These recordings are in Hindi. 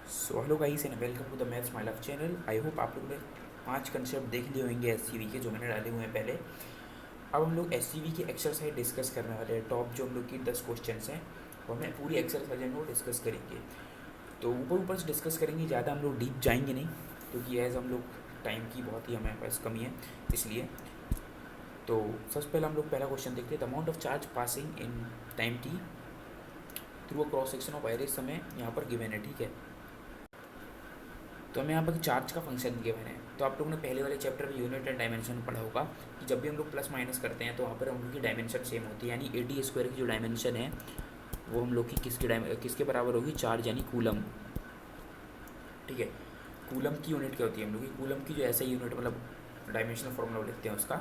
So hello guys and welcome to the maths my love channel. I hope आप लोगों ने 5 कंसेप्ट देख लिए होंगे एससीवी के जो मैंने डाले हुए हैं पहले। अब हम लोग एससीवी की एक्सरसाइज डिस्कस करने वाले हैं। टॉप जो हम लोग की 10 क्वेश्चंस हैं वो हमें पूरी एक्सरसाइज हम लोग डिस्कस करेंगे। तो ऊपर ऊपर से डिस्कस करेंगे, ज़्यादा हम लोग डीप जाएंगे नहीं क्योंकि एज हम लोग टाइम की बहुत ही हमें पास कमी है इसलिए। तो सबसे पहले हम लोग पहला क्वेश्चन देखते हैं। The amount of charge passing in time T through a cross section of virus समय यहाँ पर गिवन है, ठीक है। तो हमें यहाँ पर चार्ज का फंक्शन गिवन है। तो आप लोगों ने पहले वाले चैप्टर में यूनिट एंड डायमेंशन पढ़ा होगा कि जब भी हम लोग प्लस माइनस करते हैं तो वहाँ पर हम लोग की डायमेंशन सेम होती है, यानी एटी स्क्वायर की जो डायमेंशन है वो हम लोग की किसके बराबर होगी, चार्ज यानी कूलम, ठीक है। कूलम की यूनिट क्या होती है हम लोग की, कूलम की जो ऐसा यूनिट मतलब डायमेंशनल फॉर्मूला लिखते हैं उसका,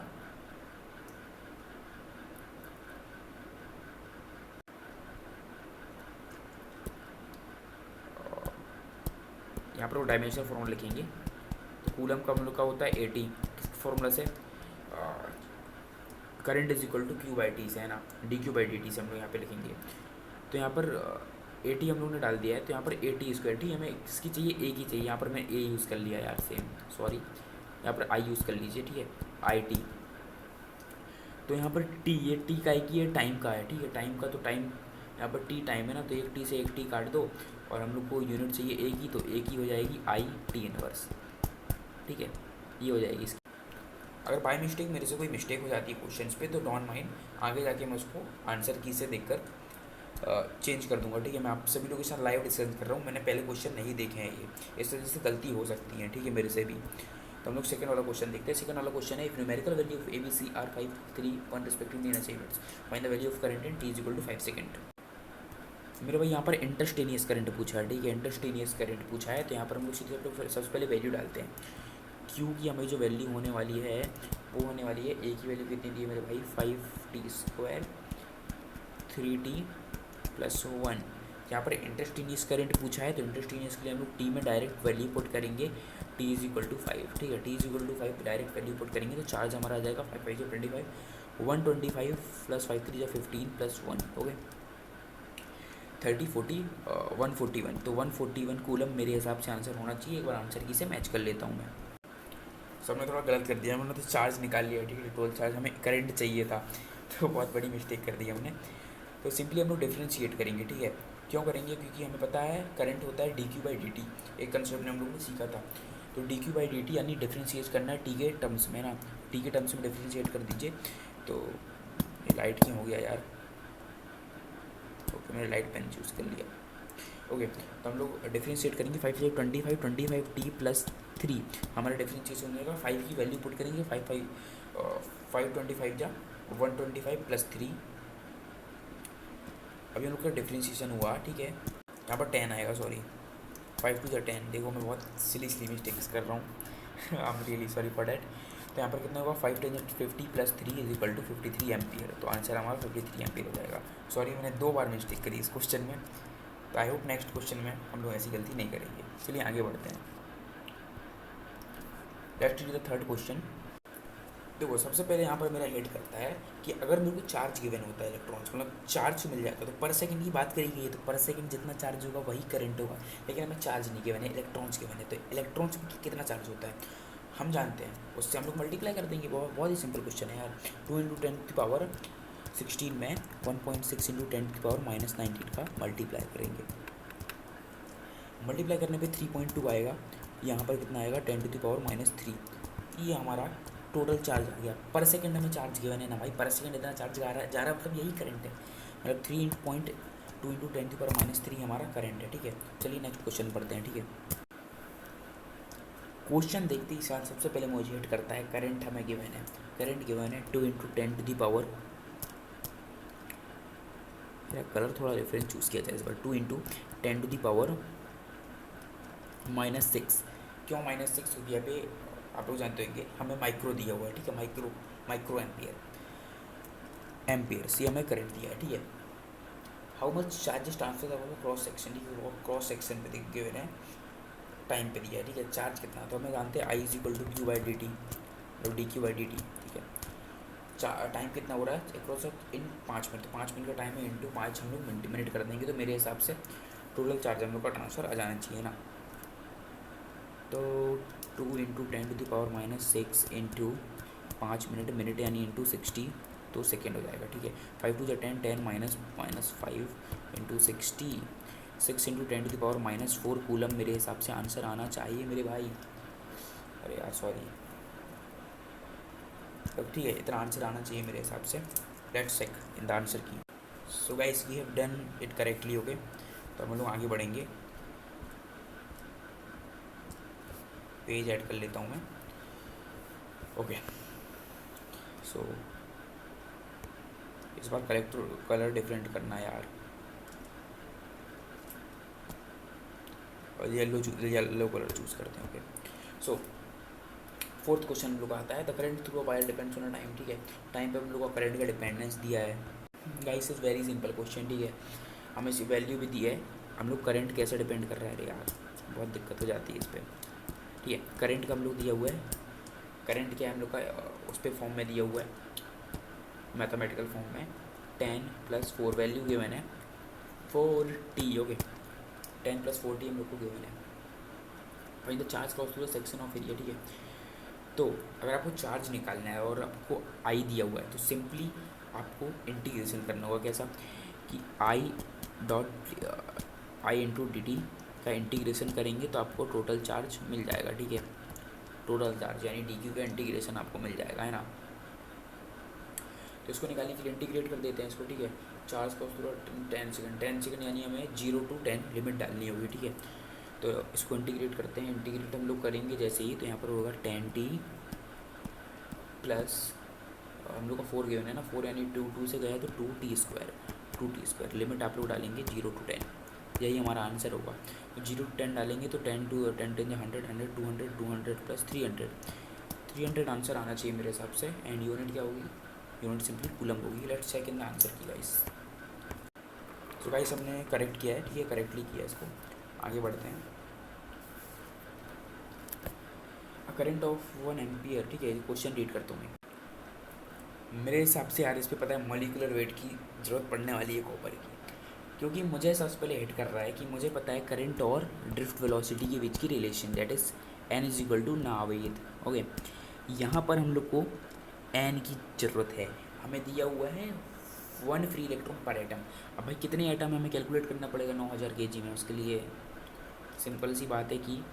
यहाँ पर वो डायमेंशनल फॉर्मूला लिखेंगे। तो कूलम का हम लोग का होता है एटी, किस फॉर्मूला से, current is equal to Q by t से, है ना, d Q by D t से हम लोग यहाँ पे लिखेंगे। तो यहाँ पर ए टी हम लोग ने डाल दिया है, तो यहाँ पर ए टी स्क्वायर, ठीक है, हमें किसकी चाहिए, ए की चाहिए। यहाँ पर मैं ए यूज़ कर लिया यार, सेम सॉरी, यहाँ पर आई यूज़ कर लीजिए, ठीक है, आई टी। तो यहाँ पर टी, ये टी का है कि ये टाइम का है, ठीक है, टाइम का। तो टाइम यहाँ पर टी टाइम है ना, तो एक टी से एक टी काट दो और हम लोग को यूनिट चाहिए ए की, तो ए की हो जाएगी आई टी इनवर्स, ठीक है, ये हो जाएगी इसकी। अगर बाय मिस्टेक मेरे से कोई मिस्टेक हो जाती है क्वेश्चंस पे तो डोंट माइंड, आगे जाके मैं उसको आंसर की से देखकर चेंज कर दूंगा, ठीक है। मैं आप सभी लोगों के साथ लाइव डिस्कस कर रहा हूँ, मैंने पहले क्वेश्चन नहीं देखे हैं ये, इस वजह से गलती हो सकती है, ठीक है, मेरे से भी। तो हम लोग सेकंड वाला क्वेश्चन देखते हैं। सेकंड वाला क्वेश्चन है, if numerical value of A B C are 5 3 1 respectively in achievements find the value of current in t is equal to 5 second. मेरे भाई यहाँ पर इंटरस्टेनियस करंट पूछा है, ठीक है, इंटरस्टेनियस करंट पूछा है। तो यहाँ पर हम लोग सीधे सबसे पहले वैल्यू डालते हैं। क्यू की हमें जो वैल्यू होने वाली है वो होने वाली है, ए की वैल्यू कितनी दी है मेरे भाई, 5t² 3t + 1। यहाँ पर इंटरस्टेनियस करंट पूछा है, तो इंटरस्टेनियस के लिए हम लोग टी में डायरेक्ट वैल्यू पुट करेंगे, टी इज इक्वल टू 5, ठीक है, t is equal to 5 direct value put करेंगे तो चार्ज हमारा आ जाएगा 5 5 25, 125 + 5 3 15 + 1 हो गए 30 40 141। तो 141 कूलम मेरे हिसाब से आंसर होना चाहिए। एक बार आंसर की से मैच कर लेता हूँ मैं। सब ने थोड़ा गलत कर दिया, हमने तो चार्ज निकाल लिया, ठीक है, टोटल चार्ज, हमें करंट चाहिए था तो बहुत बड़ी मिस्टेक कर दी हमने। तो सिंपली हम लोग डिफ्रेंशिएट करेंगे, ठीक है। क्यों करेंगे, क्योंकि हमें पता है करंट होता है D Q by D T, एक कंसेप्ट ने हम लोग ने सीखा था। तो D Q by D T यानी डिफ्रेंशिएट करना है टी के टर्म्स में ना, टी के टर्म्स में डिफ्रेंशिएट कर दीजिए। तो ये लाइट क्यों हो गया यार, ओके मैंने लाइट पेन चूज़ कर लिया, ओके। तो हम लोग डिफ्रेंशिएट करेंगे 5 से 25 टी प्लस 3, हमारा डिफ्रेंशिएशन हो जाएगा। 5 की वैल्यू पुट करेंगे, 525 जा 125 + 3। अभी हम लोग का डिफ्रेंशिएशन हुआ, ठीक है, यहाँ पर 10 आएगा, सॉरी 5 2 × 10। देखो मैं बहुत सिली मिस्टेक्स कर रहा हूँ I am really sorry for that. तो यहाँ पर कितना होगा, 5 10 50 + 3 इज इक्वल टू 53 एम्पियर। तो आंसर हमारा 53 एम्पियर हो जाएगा। सॉरी मैंने 2 बार मिस्टेक करी इस क्वेश्चन में, तो आई होप नेक्स्ट क्वेश्चन में हम लोग ऐसी गलती नहीं करेंगे। चलिए आगे बढ़ते हैं। Let's do the third question. देखो सबसे पहले यहाँ पर मेरा हेड करता है कि अगर मेरे को चार्ज गिवन होता है इलेक्ट्रॉन्स, मतलब चार्ज मिल जाता है, तो पर सेकंड की बात करी गई है, तो पर सेकंड जितना चार्ज होगा वही करंट होगा। लेकिन हमें चार्ज नहीं गिवन है, इलेक्ट्रॉन्स गिवन है। तो इलेक्ट्रॉन्स में कितना चार्ज होता है हम जानते हैं, उससे हम लोग मल्टीप्लाई कर देंगे। बहुत बहुत ही सिंपल क्वेश्चन है यार। 2 × 10⁻16 में 1.6 × 10⁻19 का मल्टीप्लाई करेंगे। मल्टीप्लाई करने पे 3.2 आएगा, यहाँ पर कितना आएगा 10⁻−3। ये हमारा टोटल चार्ज आ गया। पर सेकंड हमें चार्ज गिवन है ना भाई, पर सेकंड इतना चार्ज जा रहा है मतलब यही करंट है, मतलब 3.2 × 10⁻³ हमारा करंट है, ठीक है। चलिए नेक्स्ट क्वेश्चन पढ़ते हैं, ठीक है। क्वेश्चन देखते ही साथ सबसे पहले मुझे हिट करता है करंट हमें गिवन है, करंट गिवन है 2 × 10⁻, मेरा कलर थोड़ा डिफरेंट चूज़ किया जाए इस बार, 2 × 10⁻⁻6। क्यों -6 हो गया पे, आप लोग जानते होंगे हमें माइक्रो दिया हुआ है, ठीक है, माइक्रो एम्पियर सी हमें करंट दिया है, ठीक है। हाउ मच चार्जेस ट्रांसफर होगा क्रॉस सेक्शन, क्रॉस सेक्शन पे देख के है, टाइम पे दिया है, ठीक है। चार्ज कितना, तो हमें जानते हैं I is equal to Q by D T, मतलब D Q by D T, ठीक है। टाइम कितना हो रहा है क्रॉस इन 5 मिनट, तो 5 मिनट का टाइम है इंटू 5 हम लोग मिनट कर देंगे, तो मेरे हिसाब से टोटल चार्ज हम लोग का ट्रांसफ़र आ जाना चाहिए ना। तो 2 × 10⁻⁶ इंटू 5 मिनट, मिनट यानी इंटू 60 तो सेकेंड हो जाएगा, ठीक है। 5×2 = 10, 10 माइनस 5 इंटू 60, 6 × 10⁻⁴ कूलम मेरे हिसाब से आंसर आना चाहिए मेरे भाई। अरे यार सॉरी, तो ठीक है, इतना आंसर आना चाहिए मेरे हिसाब से। Let's check in the answer की। So guys we have done it correctly, okay. तो हम लोग आगे बढ़ेंगे, पेज ऐड कर लेता हूँ मैं, ओके। सो इस बार कलर डिफरेंट करना है यार, और येलो कलर चूज़ करते हैं, ओके। सो फोर्थ क्वेश्चन हम लोग का आता है, the current through a wire depends on time, ठीक है। टाइम पे हम लोग को करंट का डिपेंडेंस दिया है guys, is very simple question, ठीक है। हमें इसी वैल्यू भी दी है, हम लोग करंट कैसे डिपेंड कर रहा है, अरे यार बहुत दिक्कत हो जाती है इस पर, ठीक है। करंट का हम लोग दिया हुआ है, करंट क्या है हम लोग का उस पर फॉर्म में दिया हुआ है, मैथमेटिकल फॉर्म में 10 + 4 वैल्यू गिवन है 4t, ओके। 10 + 4t हम लोग को गिवन है। Find the charge cross through the section of area, ठीक है। तो अगर आपको चार्ज निकालना है और आपको आई दिया हुआ है तो सिंपली आपको इंटीग्रेशन करना होगा, कैसा कि I/dt का इंटीग्रेशन करेंगे तो आपको टोटल चार्ज मिल जाएगा, ठीक है। टोटल चार्ज यानी dq का इंटीग्रेशन आपको मिल जाएगा, है ना। तो इसको निकालने के लिए इंटीग्रेट कर देते हैं इसको, ठीक है। चार्ज का थोड़ा 10 सेकंड यानी हमें 0 to 10 लिमिट डालनी होगी, ठीक है। तो इसको इंटीग्रेट करते हैं, इंटीग्रेट हम लोग करेंगे जैसे ही, तो यहाँ पर होगा 10t प्लस हम लोग का 4 गिवन है ना, 4 यानी 2 से गया तो 2t² लिमिट आप लोग डालेंगे 0 to 10, यही हमारा आंसर होगा। तो 0 to 10 डालेंगे तो 10 to 10 100, 100 200 200 प्लस 300 आंसर आना चाहिए मेरे हिसाब से। एंड यूनिट क्या होगी, यूनिट सिंपली कूलम होगी। Let's check in the answer key guys. तो गाइस हमने करेक्ट किया है, ठीक है, करेक्टली किया है इसको। आगे बढ़ते हैं, करंट ऑफ 1 एम्पियर, ठीक है। क्वेश्चन रीड करता हूँ मैं, मेरे हिसाब से यार इस पर पता है मॉलिक्यूलर वेट की ज़रूरत पड़ने वाली है कॉपर की, क्योंकि मुझे सबसे पहले हिट कर रहा है कि मुझे पता है करंट और ड्रिफ्ट वेलोसिटी के बीच की relation, that is n = Naved, okay. यहाँ पर हम लोग को n की ज़रूरत है, हमें दिया हुआ है 1 फ्री इलेक्ट्रॉन पर एटम। अब भाई कितने एटम हमें कैलकुलेट करना पड़ेगा 9000 kg में, उसके लिए सिंपल सी बात है कि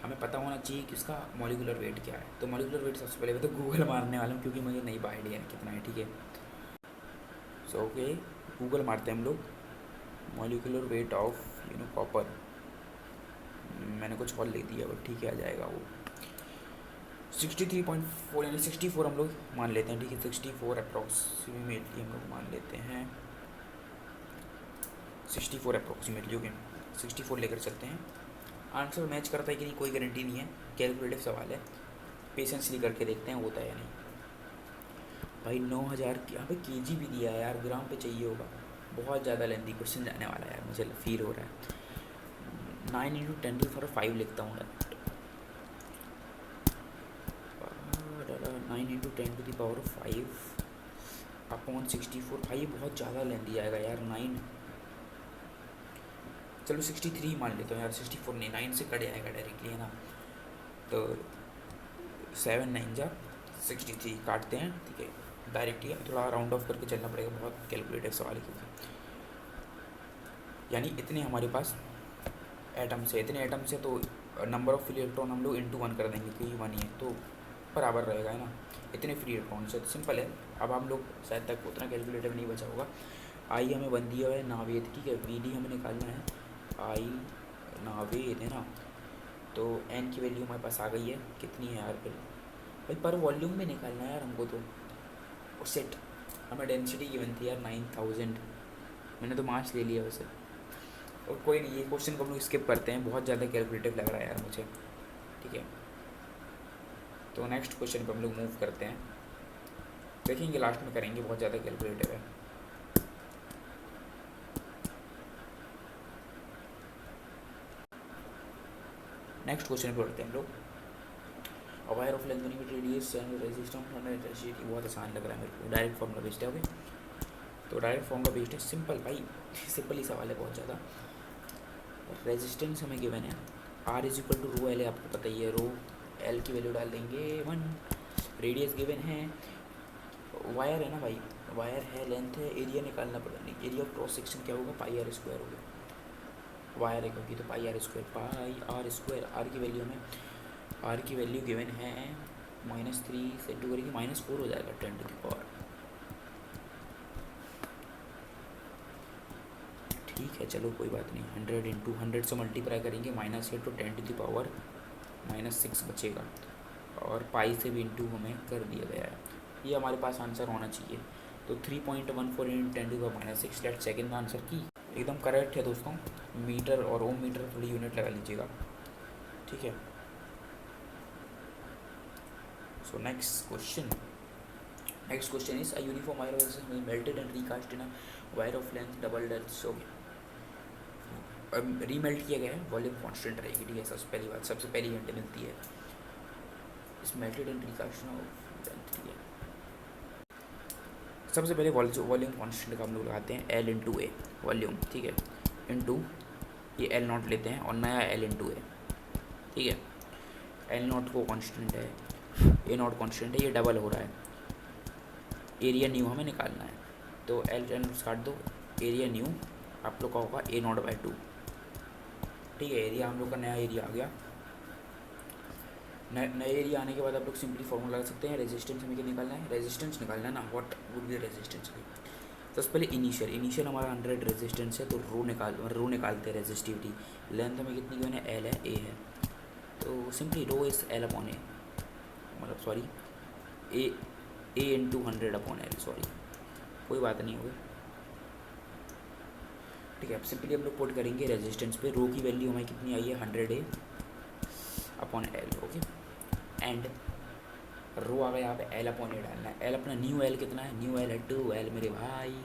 हमें पता होना चाहिए कि उसका मॉलिक्यूलर वेट क्या है। तो मॉलिक्यूलर वेट सबसे पहले मैं तो गूगल मारने वाला हूँ, क्योंकि मुझे नहीं आइडिया है कितना है, ठीक है। सो ओके, गूगल मारते हैं हम लोग, मॉलिक्यूलर वेट ऑफ कॉपर। मैंने कुछ और लिख दिया बट ठीक है, आ जाएगा वो 63.4 यानी 64 हम लोग मान लेते हैं, ठीक है। 64 अप्रॉक्सीमेटली हम लोग मान लेते हैं, 64 अप्रॉक्सीमेटली, ओके। 64 लेकर चलते हैं। आंसर मैच करता है कि नहीं कोई गारंटी नहीं है, कैलकुलेटिव सवाल है, पेशेंसली करके देखते हैं होता है या नहीं। भाई 9000 की यहाँ पे kg भी दिया है यार, ग्राम पे चाहिए होगा। बहुत ज़्यादा लेंथी क्वेश्चन जाने वाला है यार, मुझे फील हो रहा है। 9 × 10⁵ लिखता हूँ, 9 × 10⁵ अपॉन 64। भाई बहुत ज़्यादा लेंथी आएगा यार, 9, चलो 63 मान लेता हूँ यार, 64 नहीं, 9 से कट आएगा डायरेक्टली, है ना। तो 7 9 जा 63 काटते हैं, ठीक है। डायरेक्ट ही थोड़ा राउंड ऑफ करके चलना पड़ेगा, बहुत कैलकुलेटिव सवाल है क्योंकि यानी इतने हमारे पास एटम्स है, इतने एटम्स है तो नंबर ऑफ फ्री इलेक्ट्रॉन हम लोग इंटू 1 कर देंगे, क्योंकि 1 ही है तो बराबर रहेगा, है ना। इतने फ्री इलेक्ट्रॉन से सिंपल है। अब हम लोग शायद तक उतना कैलकुलेटिव नहीं बचा होगा। आई हमें बन दिया है नावेद, ठीक है। वी डी हमें निकालना है, आई नावेद, है ना। तो एन की वैल्यू हमारे पास आ गई है, कितनी है यार फिर भाई, पर वॉल्यूम में निकालना है यार हमको। तो सेट हमें डेंसिटी गिवन थी यार 9000, मैंने तो मार्क्स ले लिया वैसे। और कोई नहीं, ये क्वेश्चन को हम लोग स्किप करते हैं, बहुत ज़्यादा कैलकुलेटिव लग रहा है यार मुझे, ठीक है। तो नेक्स्ट क्वेश्चन पर हम लोग मूव करते हैं, देखेंगे लास्ट में करेंगे, बहुत ज़्यादा कैलकुलेटिव है। नेक्स्ट क्वेश्चन पर पढ़ते हैं हम लोग, a wire of length with radius and resistance hundred ratio. बहुत आसान लग रहा है मेरे को, डायरेक्ट फॉर्मूला बेस्ड है, ओके। तो डायरेक्ट फॉर्मूला बेस्ड है, सिंपल भाई, सिंपल ही सवाल है बहुत ज़्यादा। रेजिस्टेंस हमें गिवन है R is equal to rho L है, आपको पता ही है, रो एल की वैल्यू डाल देंगे 1, रेडियस गिवन है, वायर है ना भाई, वायर है, लेंथ है, एरिया निकालना पड़ेगा, नहीं एरिया ऑफ क्रॉस सेक्शन क्या होगा, पाई आर स्क्वायर होगा, वायर है क्योंकि, तो pi R square, pi R square, R की वैल्यू में, आर की वैल्यू गिवन है -3 से इंटू करेंगे -4 हो जाएगा 10⁻, ठीक है चलो कोई बात नहीं, 100 इंटू 100 से मल्टीप्लाई करेंगे -8 तो 10⁻⁻6 बचेगा, और पाई से भी इंटू हमें कर दिया गया है, ये हमारे पास आंसर होना चाहिए। तो 3.14 इंटू 10⁻6 डेट सेकेंड आंसर की एकदम करेक्ट है दोस्तों। मीटर और ओम मीटर थोड़ी यूनिट लगा लीजिएगा, ठीक है। So next question is a uniform wire is melted and recast in a wire of length double डेल्थ, सो रीमेल्ट किया गया है, वॉल्यूम कांस्टेंट रहेगी, ठीक है, सबसे पहली घंटे मिलती है, इस melted and recast of length, ठीक है। सबसे पहले वॉल्यूम कांस्टेंट का हम लोग लगाते हैं एल इंटू ए, वॉल्यूम, ठीक है, इंटू ये एल नॉट लेते हैं और नया एल इंटू ए, ठीक है। एल नॉट को कांस्टेंट है, ए नॉट कांस्टेंट है, ये डबल हो रहा है, एरिया न्यू हमें निकालना है, तो एल एल काट दो, एरिया न्यू आप लोग का होगा ए नॉट बाई 2, ठीक है। एरिया हम लोग का नया एरिया आ गया, नए एरिया आने के बाद आप लोग सिंपली फॉर्मूला लगा सकते हैं, रेजिस्टेंस हमें क्या निकालना है, रेजिस्टेंस निकालना है ना, व्हाट वुड बी रेजिस्टेंस। सबसे पहले इनिशियल हमारा 100 रेजिस्टेंस है, तो रो निकालते हैं रेजिस्टिविटी, लेंथ हमें कितनी गिवन है, एल है, ए है, तो simply rho is L upon A, मतलब sorry A into 100 upon L, sorry कोई बात नहीं होगी, ठीक है। अब सिंपली हम लोग पुट करेंगे रेजिस्टेंस पे, रो की वैल्यू हमें कितनी आई है 100 ए अपॉन एल, ओके, एंड रो आ गया यहाँ पे एल अपॉन ए डालना है, एल अपना न्यू एल कितना है, न्यू एल है 2L मेरे भाई,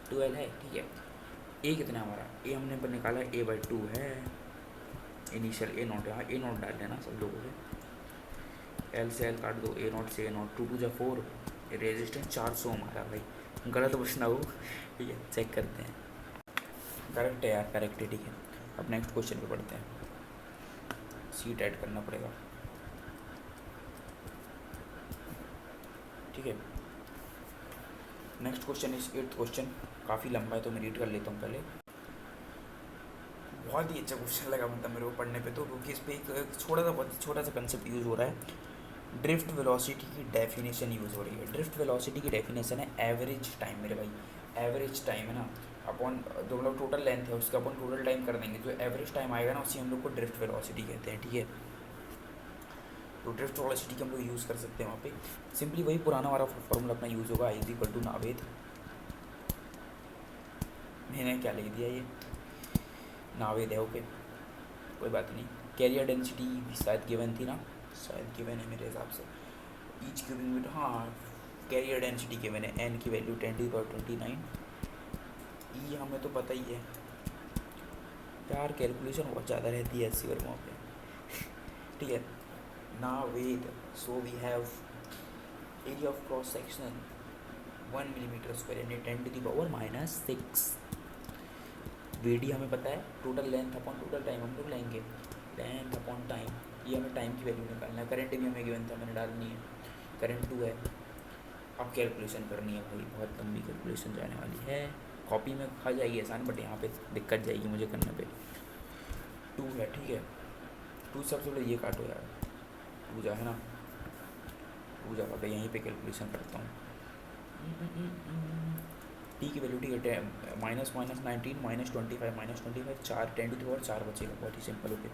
2L है, ठीक है। ए कितना है हमारा, ए हमने पर निकाला ए बाई 2 है, इनिशियल ए नॉट, यहाँ ए नॉट डाल देना सब लोगों से, एल से एल काट दो, ए नॉट से ए नॉट, 2 2 जा 4, रेजिस्टेंस 400 हमारा भाई, गलत बचना हो, ठीक है, चेक करते हैं, करेक्ट है यार, करेक्ट है, ठीक है। अब नेक्स्ट क्वेश्चन पे पढ़ते हैं, सीट ऐड करना पड़ेगा, ठीक है। Next question is 8th question, काफ़ी लंबा है तो मैं रीड कर लेता हूँ पहले, बहुत ही अच्छा क्वेश्चन लगा मतलब मेरे को पढ़ने पे, तो क्योंकि इस पर एक बहुत छोटा सा कंसेप्ट यूज़ हो रहा है, ड्रिफ्ट वेलोसिटी की डेफिनेशन यूज़ हो रही है। ड्रिफ्ट वेलोसिटी की डेफिनेशन है एवरेज टाइम, मेरे भाई एवरेज टाइम है ना, अपॉन जो मतलब टोटल लेंथ है उसका अपन टोटल टाइम कर देंगे, जो एवरेज टाइम आएगा ना उसी हम लोग को ड्रिफ्ट वेलोसिटी कहते हैं, ठीक है। तो ड्रिफ्ट वेलोसिटी की हम लोग यूज़ कर सकते हैं वहाँ पे, सिंपली वही पुराना वाला फॉर्मूला अपना यूज़ होगा, आई इज इक्वल टू नावेद, मैंने क्या लिख दिया ये नावेद है, ओके कोई बात नहीं। कैरियर डेंसिटी शायद गिवन थी ना, शायद गिवन है मेरे हिसाब से, ईच क्यूबिक मीटर, हाँ कैरियर डेंसिटी गिवन है, एन की वैल्यू 10⁻29, ई हमें तो पता ही है यार, कैलकुलेशन बहुत ज़्यादा रहती है ऐसी वर्गों पे, ठीक है। Naved, so we have area of cross section 1 millimetre square यानी 10⁻⁻6, वीडी हमें पता है, total length upon total time हम लोग लेंगे, लेंथ अपॉन टाइम, ये हमें टाइम की वैल्यू निकालना है, करंट भी हमें गिवन था मैंने डालनी है, करंट 2 है, अब कैलकुलेशन करनी है भाई, बहुत लंबी कैलकुलेशन जाने वाली है, कॉपी में खा जाएगी आसान, बट यहाँ पे दिक्कत जाएगी मुझे करने पे, 2 है, ठीक है, 2 सबसे पहले ये काटो यार, 2 जा है ना, 2 जा पाता, यहीं पे कैलकुलेशन करता हूँ, टी की वैल्यू, ठीक है, -19 -25 4 10⁻4 बचेगा, बहुत ही सिंपल, ओके,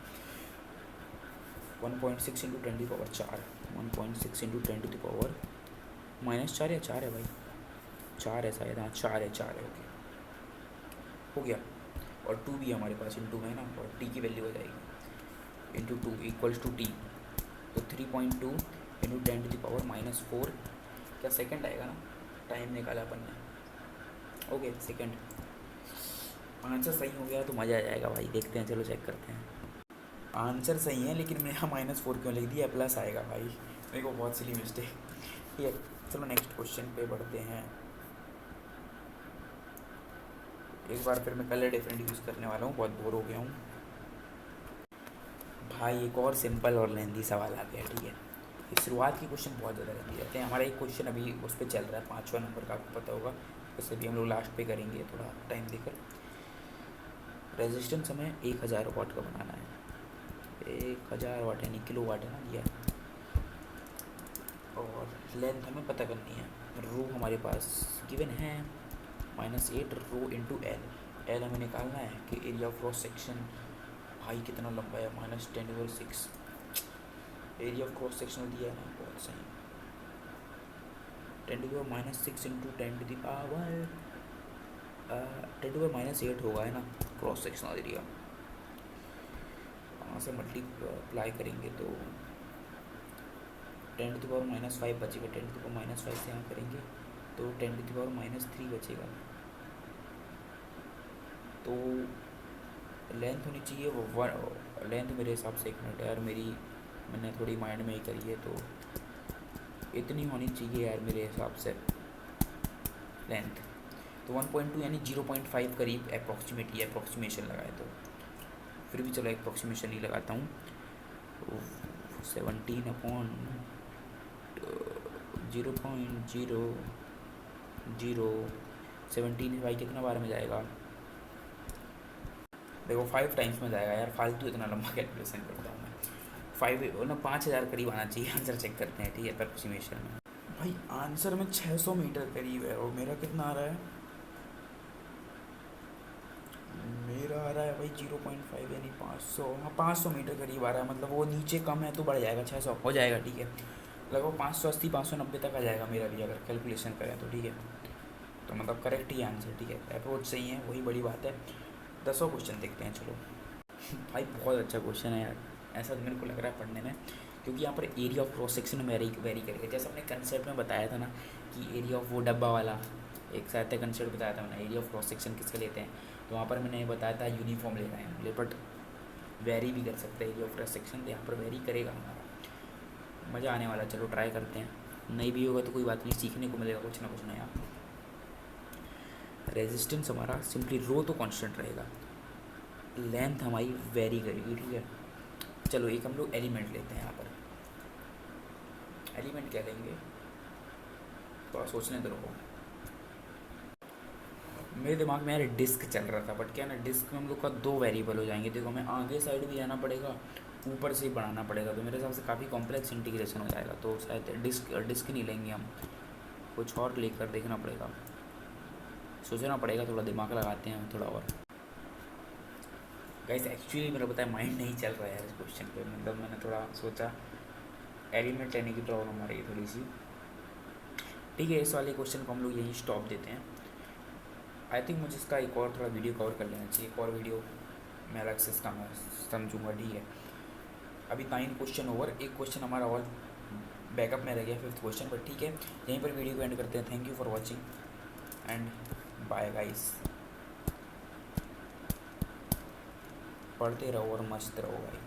1.6 इंटू 10⁻4, 1.6 इंटू 10⁻, -4 या 4 है भाई, 4 है शायद, हाँ 4 है, ओके हो गया, और 2 भी हमारे पास इंटू में है ना, और टी की वैल्यू हो जाएगी इंटू 2 इक्वल्स टू टी, तो 3.2 इंटू 10⁻⁻4, क्या सेकंड आएगा ना, टाइम निकाला अपन ने, ओके सेकंड, आंसर सही हो गया तो मज़ा आ जाएगा भाई, देखते हैं, चलो चेक करते हैं, आंसर सही है लेकिन मैं यहाँ -4 क्यों लिख दिया, प्लस आएगा भाई, मेरे को बहुत सिली मिस्टेक, ठीक है। चलो नेक्स्ट क्वेश्चन पे बढ़ते हैं, एक बार फिर मैं कलर डिफरेंट यूज़ करने वाला हूँ, बहुत बोर हो गया हूँ भाई एक और सिंपल और लेंदी सवाल आ गया, ठीक है। ये शुरुआत के क्वेश्चन बहुत ज़्यादा लेंदी रहते हैं। हमारा एक क्वेश्चन अभी उस पर चल रहा है 5वां नंबर का, आपको पता होगा। उससे भी हम लोग लास्ट पे करेंगे थोड़ा टाइम देकर। रेजिस्टेंस हमें 1000 वाट का बनाना है। 1000 वाट यानी किलो वाट है ना दिया। और लेंथ हमें पता करनी है। रो हमारे पास गिवन है -8 रो इंटू एल। एल हमें निकालना है कि एरिया ऑफ क्रॉस सेक्शन भाई कितना लंबा है, -10⁻6 एरिया ऑफ क्रॉस सेक्शन दिया है ना, बहुत सही। 10⁻6 इंटू 10⁻8 होगा है ना क्रॉस सेक्शनल एरिया। वहाँ से मल्टीप्लाई करेंगे तो 10⁻5 बचेगा। 10⁻5 से यहाँ करेंगे तो 10⁻3 बचेगा। तो लेंथ होनी चाहिए वो लेंथ मेरे हिसाब से, 1 मिनट यार, मैंने थोड़ी माइंड में ही करी है, तो इतनी होनी चाहिए यार मेरे हिसाब से लेंथ। तो 1.2 यानी 0.5 करीब अप्रोक्सीमेशन लगाए तो, फिर भी चलो अप्रोक्सीमेशन ही लगाता हूँ। 17 अपॉन 0.0017 भाई कितना बार में जाएगा, देखो 5 टाइम्स में जाएगा यार, फालतू इतना लंबा कैलकुलेशन करता हूँ मैं। 5000 करीब आना चाहिए। आंसर चेक करते हैं, ठीक है, अप्रोक्सीमेशन में। भाई आंसर में 600 मीटर करीब है, और मेरा कितना आ रहा है, मेरा आ रहा है भाई 0.5 यानी 500। हाँ 500 मीटर करीब आ रहा है, मतलब वो नीचे कम है तो बढ़ जाएगा, 600 हो जाएगा, ठीक है। लगभग 580 590 तक आ जाएगा मेरा भी, अगर कैलकुलेशन करें तो, ठीक है। तो मतलब करेक्ट ही आंसर, ठीक है, अप्रोच सही है, वही बड़ी बात है। 10वां क्वेश्चन देखते हैं, चलो। भाई बहुत अच्छा क्वेश्चन है यार, ऐसा तो मेरे को लग रहा है पढ़ने में, क्योंकि यहाँ पर area of cross section very करेगा। जैसे अपने कंसेप्ट में बताया था ना कि एरिया ऑफ वो डब्बा वाला एक साथ कंसेप्ट बताया था मैंने, एरिया ऑफ क्रॉस सेक्शन किसके लेते हैं, तो वहाँ पर मैंने बताया था यूनिफॉर्म लेना है, बट वेरी भी कर सकते हैं एरिया ऑफ क्रॉस सेक्शन, तो यहाँ पर वेरी करेगा हमारा। मज़ा आने वाला, चलो ट्राई करते हैं। नहीं भी होगा तो कोई बात नहीं, सीखने को मिलेगा कुछ ना कुछ नया। रेजिस्टेंस हमारा सिंपली रो तो कांस्टेंट रहेगा, लेंथ हमारी वेरी करेगी, ठीक है। चलो एक हम लोग एलिमेंट लेते हैं यहाँ पर। एलिमेंट क्या लेंगे, थोड़ा सोचने दो रहो। मेरे दिमाग में यार डिस्क चल रहा था, बट क्या ना, डिस्क में हम लोग का 2 वेरिएबल हो जाएंगे। देखो हमें आगे साइड भी जाना पड़ेगा, ऊपर से ही बढ़ाना पड़ेगा, तो मेरे हिसाब से काफ़ी कॉम्प्लेक्स इंटीग्रेशन हो जाएगा। तो शायद डिस्क नहीं लेंगे हम, कुछ और लेकर देखना पड़ेगा, सोचना पड़ेगा, थोड़ा दिमाग लगाते हैं थोड़ा और। गाइस एक्चुअली मेरा पता है माइंड नहीं चल रहा है यार इस क्वेश्चन पे, मतलब मैंने थोड़ा सोचा, एलिमेंट लेने की प्रॉब्लम आ रही है थोड़ी सी, ठीक है। इस वाले क्वेश्चन को हम लोग यहीं स्टॉप देते हैं। आई थिंक मुझे इसका एक और थोड़ा वीडियो कवर कर लेना चाहिए, एक और वीडियो मैं अलग से इसका समझूंगा, ठीक है। अभी 9 क्वेश्चन ओवर, एक क्वेश्चन हमारा और बैकअप में रह गया, 5th क्वेश्चन, पर ठीक है, यहीं पर वीडियो को एंड करते हैं। Thank you for watching and bye guys. पढ़ते रहो और मस्त रहो भाई।